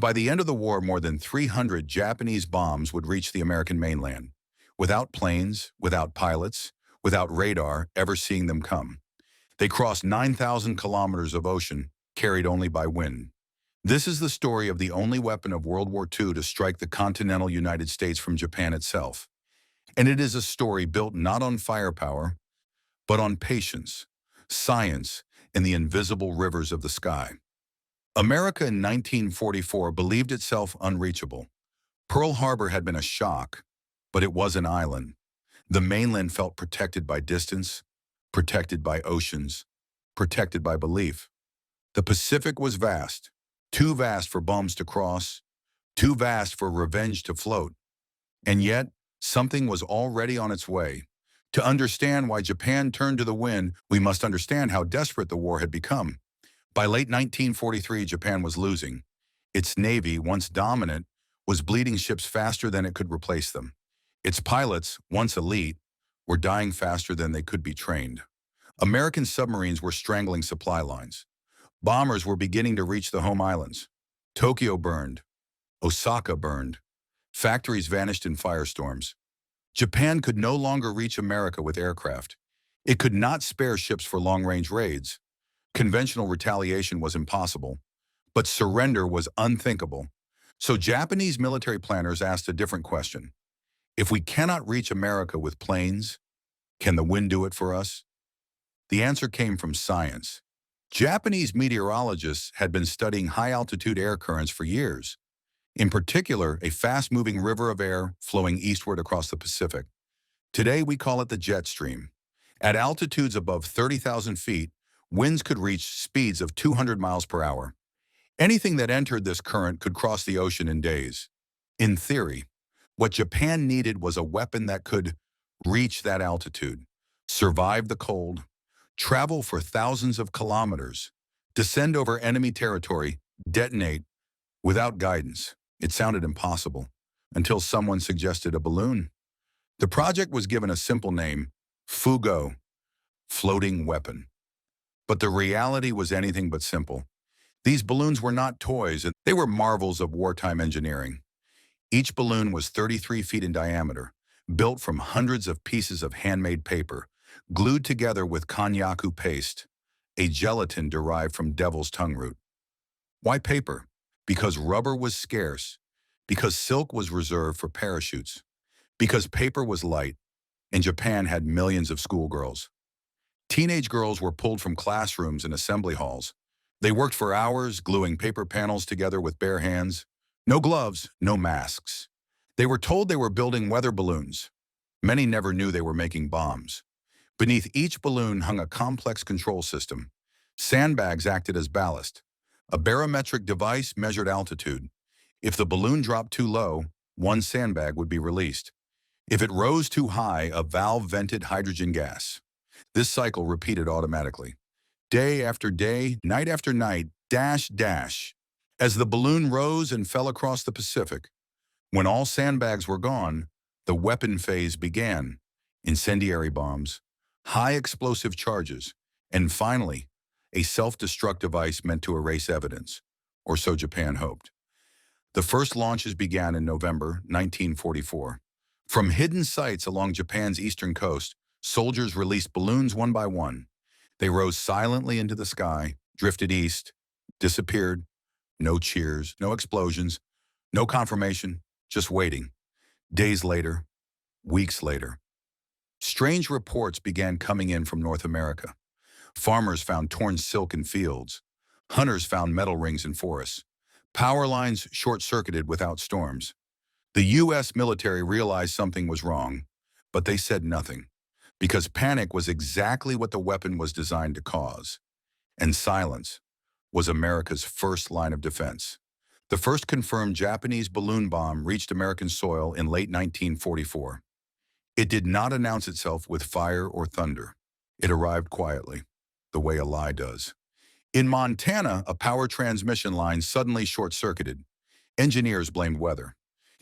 By the end of the war, more than 300 Japanese bombs would reach the American mainland, without planes, without pilots, without radar ever seeing them come. They crossed 9,000 kilometers of ocean, carried only by wind. This is the story of the only weapon of World War II to strike the continental United States from Japan itself. And it is a story built not on firepower, but on patience, science, and the invisible rivers of the sky. America in 1944 believed itself unreachable. Pearl Harbor had been a shock, but it was an island. The mainland felt protected by distance, protected by oceans, protected by belief. The Pacific was vast, too vast for bombs to cross, too vast for revenge to float. And yet, something was already on its way. To understand why Japan turned to the wind, we must understand how desperate the war had become. By late 1943, Japan was losing. Its navy, once dominant, was bleeding ships faster than it could replace them. Its pilots, once elite, were dying faster than they could be trained. American submarines were strangling supply lines. Bombers were beginning to reach the home islands. Tokyo burned. Osaka burned. Factories vanished in firestorms. Japan could no longer reach America with aircraft. It could not spare ships for long-range raids. Conventional retaliation was impossible, but surrender was unthinkable. So Japanese military planners asked a different question. If we cannot reach America with planes, can the wind do it for us? The answer came from science. Japanese meteorologists had been studying high-altitude air currents for years. In particular, a fast-moving river of air flowing eastward across the Pacific. Today, we call it the jet stream. At altitudes above 30,000 feet, winds could reach speeds of 200 miles per hour. Anything that entered this current could cross the ocean in days. In theory, what Japan needed was a weapon that could reach that altitude, survive the cold, travel for thousands of kilometers, descend over enemy territory, detonate without guidance. It sounded impossible until someone suggested a balloon. The project was given a simple name, Fugo, floating weapon. But the reality was anything but simple. These balloons were not toys, and they were marvels of wartime engineering. Each balloon was 33 feet in diameter, built from hundreds of pieces of handmade paper, glued together with konnyaku paste, a gelatin derived from devil's tongue root. Why paper? Because rubber was scarce, because silk was reserved for parachutes, because paper was light, and Japan had millions of schoolgirls. Teenage girls were pulled from classrooms and assembly halls. They worked for hours, gluing paper panels together with bare hands. No gloves, no masks. They were told they were building weather balloons. Many never knew they were making bombs. Beneath each balloon hung a complex control system. Sandbags acted as ballast. A barometric device measured altitude. If the balloon dropped too low, one sandbag would be released. If it rose too high, a valve vented hydrogen gas. This cycle repeated automatically. Day after day, night after night, dash, dash. As the balloon rose and fell across the Pacific, when all sandbags were gone, the weapon phase began. Incendiary bombs, high explosive charges, and finally, a self-destruct device meant to erase evidence, or so Japan hoped. The first launches began in November 1944. From hidden sites along Japan's eastern coast, soldiers released balloons one by one. They rose silently into the sky, drifted east, disappeared. No cheers, no explosions, no confirmation, just waiting. Days later, weeks later, strange reports began coming in from North America. Farmers found torn silk in fields. Hunters found metal rings in forests. Power lines short-circuited without storms. The U.S. military realized something was wrong, but they said nothing, because panic was exactly what the weapon was designed to cause. And silence was America's first line of defense. The first confirmed Japanese balloon bomb reached American soil in late 1944. It did not announce itself with fire or thunder. It arrived quietly, the way a lie does. In Montana, a power transmission line suddenly short-circuited. Engineers blamed weather.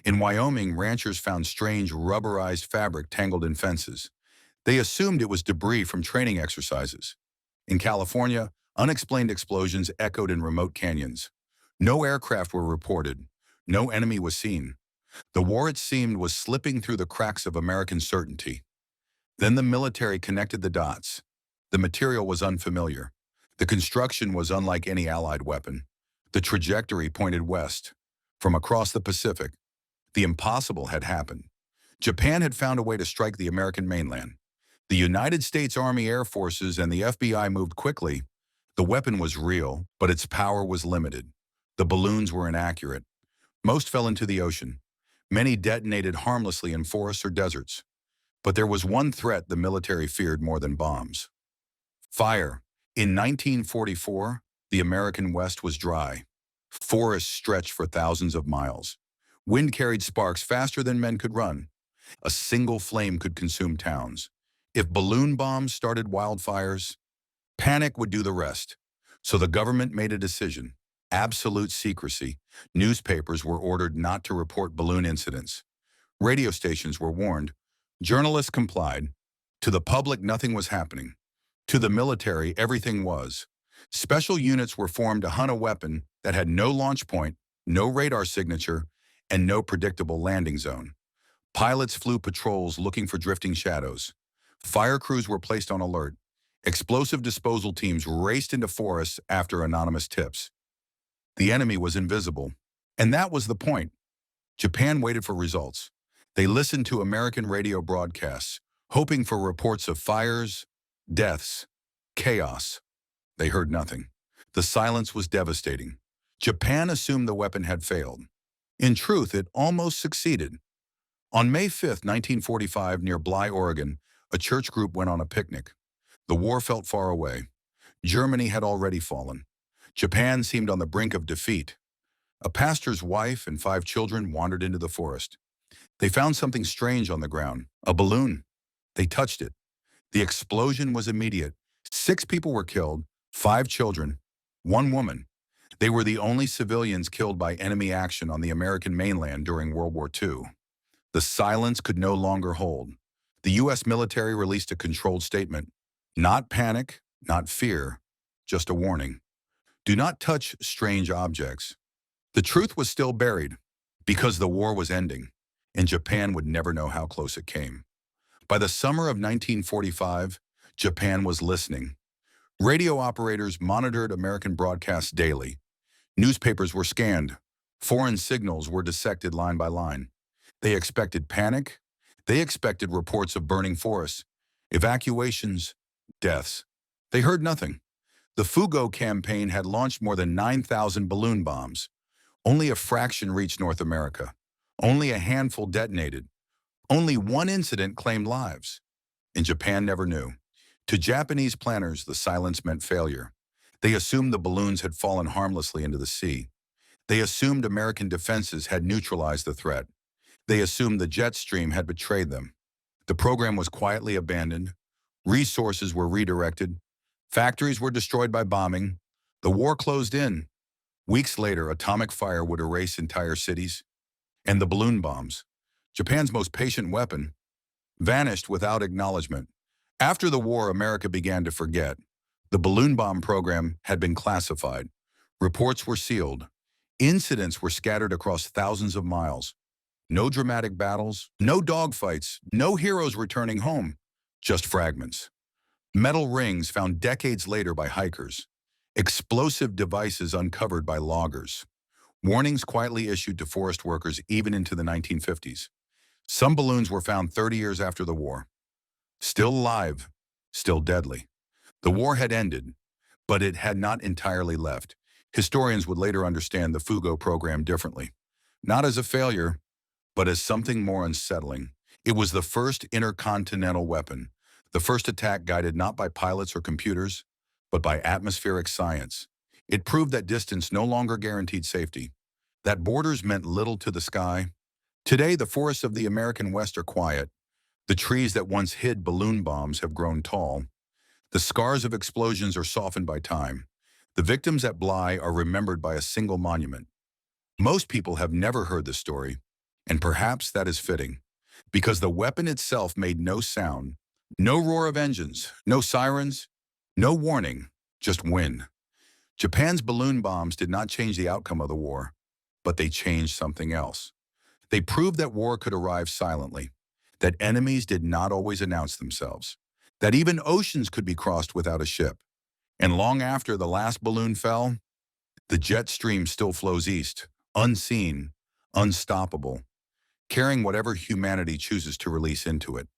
In Wyoming, ranchers found strange rubberized fabric tangled in fences. They assumed it was debris from training exercises. In California, unexplained explosions echoed in remote canyons. No aircraft were reported. No enemy was seen. The war, it seemed, was slipping through the cracks of American certainty. Then the military connected the dots. The material was unfamiliar. The construction was unlike any Allied weapon. The trajectory pointed west. From across the Pacific, the impossible had happened. Japan had found a way to strike the American mainland. The United States Army Air Forces and the FBI moved quickly. The weapon was real, but its power was limited. The balloons were inaccurate. Most fell into the ocean. Many detonated harmlessly in forests or deserts. But there was one threat the military feared more than bombs. Fire. In 1944, the American West was dry. Forests stretched for thousands of miles. Wind carried sparks faster than men could run. A single flame could consume towns. If balloon bombs started wildfires, panic would do the rest. So the government made a decision. Absolute secrecy. Newspapers were ordered not to report balloon incidents. Radio stations were warned. Journalists complied. To the public, nothing was happening. To the military, everything was. Special units were formed to hunt a weapon that had no launch point, no radar signature, and no predictable landing zone. Pilots flew patrols looking for drifting shadows. Fire crews were placed on alert. Explosive disposal teams raced into forests after anonymous tips. The enemy was invisible. And that was the point. Japan waited for results. They listened to American radio broadcasts, hoping for reports of fires, deaths, chaos. They heard nothing. The silence was devastating. Japan assumed the weapon had failed. In truth, it almost succeeded. On May 5, 1945, near Bly, Oregon, a church group went on a picnic. The war felt far away. Germany had already fallen. Japan seemed on the brink of defeat. A pastor's wife and 5 children wandered into the forest. They found something strange on the ground, a balloon. They touched it. The explosion was immediate. 6 people were killed, 5 children, 1 woman. They were the only civilians killed by enemy action on the American mainland during World War II. The silence could no longer hold. The U.S. military released a controlled statement. Not panic, not fear, just a warning. Do not touch strange objects. The truth was still buried because the war was ending, and Japan would never know how close it came. By the summer of 1945, Japan was listening. Radio operators monitored American broadcasts daily. Newspapers were scanned. Foreign signals were dissected line by line. They expected panic. They expected reports of burning forests, evacuations, deaths. They heard nothing. The Fugo campaign had launched more than 9,000 balloon bombs. Only a fraction reached North America. Only a handful detonated. Only one incident claimed lives. And Japan never knew. To Japanese planners, the silence meant failure. They assumed the balloons had fallen harmlessly into the sea. They assumed American defenses had neutralized the threat. They assumed the jet stream had betrayed them. The program was quietly abandoned. Resources were redirected. Factories were destroyed by bombing. The war closed in. Weeks later, atomic fire would erase entire cities. And the balloon bombs, Japan's most patient weapon, vanished without acknowledgement. After the war, America began to forget. The balloon bomb program had been classified. Reports were sealed. Incidents were scattered across thousands of miles. No dramatic battles, no dogfights, no heroes returning home, just fragments. Metal rings found decades later by hikers. Explosive devices uncovered by loggers. Warnings quietly issued to forest workers even into the 1950s. Some balloons were found 30 years after the war. Still alive, still deadly. The war had ended, but it had not entirely left. Historians would later understand the Fugo program differently. Not as a failure, but as something more unsettling. It was the first intercontinental weapon, the first attack guided not by pilots or computers, but by atmospheric science. It proved that distance no longer guaranteed safety, that borders meant little to the sky. Today, the forests of the American West are quiet. The trees that once hid balloon bombs have grown tall. The scars of explosions are softened by time. The victims at Bly are remembered by a single monument. Most people have never heard the story, and perhaps that is fitting, because the weapon itself made no sound, no roar of engines, no sirens, no warning, just wind. Japan's balloon bombs did not change the outcome of the war, but they changed something else. They proved that war could arrive silently, that enemies did not always announce themselves, that even oceans could be crossed without a ship. And long after the last balloon fell, the jet stream still flows east, unseen, unstoppable, carrying whatever humanity chooses to release into it.